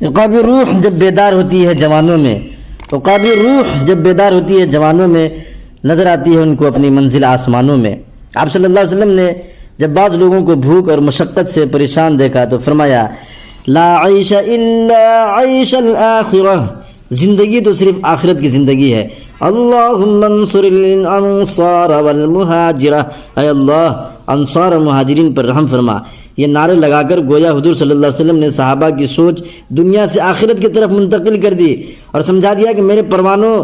عقاب روح جب بیدار ہوتی ہے جوانوں میں، عقاب روح جب بیدار ہوتی ہے جوانوں میں، نظر آتی ہے ان کو اپنی منزل آسمانوں میں۔ آپ صلی اللہ علیہ وسلم نے جب بعض لوگوں کو بھوک اور مشقت سے پریشان دیکھا تو فرمایا لا عیش الا عیش الآخرہ، زندگی تو صرف آخرت کی زندگی ہے۔ اللہم انصر الانصار والمہاجرہ، اے اللہ انصار اور مہاجرین پر رحم فرما۔ یہ نعرے لگا کر گویا حضور صلی اللہ علیہ وسلم نے صحابہ کی سوچ دنیا سے آخرت کی طرف منتقل کر دی اور سمجھا دیا کہ میرے پروانوں،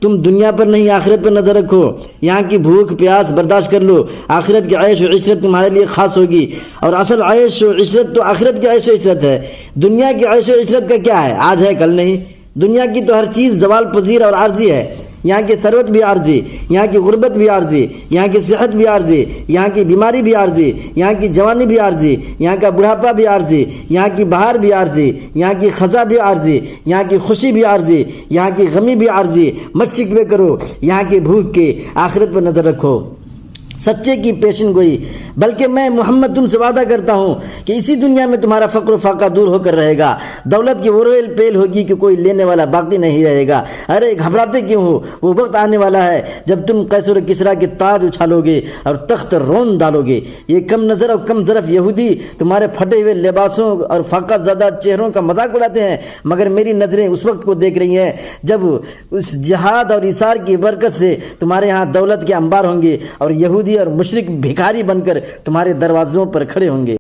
تم دنیا پر نہیں آخرت پر نظر رکھو، یہاں کی بھوک پیاس برداشت کر لو، آخرت کی عیش و عشرت تمہارے لیے خاص ہوگی، اور اصل عیش و عشرت تو آخرت کی عیش و عشرت ہے۔ دنیا کی عیش و عشرت کا کیا ہے؟ آج ہے کل نہیں۔ دنیا کی تو ہر چیز زوال پذیر اور عارضی ہے، یہاں کی ثروت بھی عارضی، یہاں کی غربت بھی عارضی، یہاں کی صحت بھی عارضی، یہاں کی بیماری بھی عارضی، یہاں کی جوانی بھی عارضی، یہاں کا بڑھاپا بھی عارضی، یہاں کی بہار بھی عارضی، یہاں کی خزاں بھی عارضی، یہاں کی خوشی بھی عارضی، یہاں کی غمی بھی عارضی۔ مت شکوے کرو یہاں کی بھوک کے، آخرت پر نظر رکھو، سچے کی پیشن گوئی۔ بلکہ میں محمد تم سے وعدہ کرتا ہوں کہ اسی دنیا میں تمہارا فقر و فاقہ دور ہو کر رہے گا، دولت کی وہ ریل پیل ہوگی کہ کوئی لینے والا باقی نہیں رہے گا۔ ارے گھبراتے کیوں ہو؟ وہ وقت آنے والا ہے جب تم قیصر و کسریٰ کے تاج اچھالو گے اور تخت رون ڈالو گے۔ یہ کم نظر اور کم ظرف یہودی تمہارے پھٹے ہوئے لباسوں اور فاقہ زدہ چہروں کا مذاق اڑاتے ہیں، مگر میری نظریں اس وقت کو دیکھ رہی ہیں جب اس جہاد اور ایثار کی برکت سے تمہارے ہاں دولت کے انبار ہوں گے اور یہودی اور مشرک بھکاری بن کر تمہارے دروازوں پر کھڑے ہوں گے۔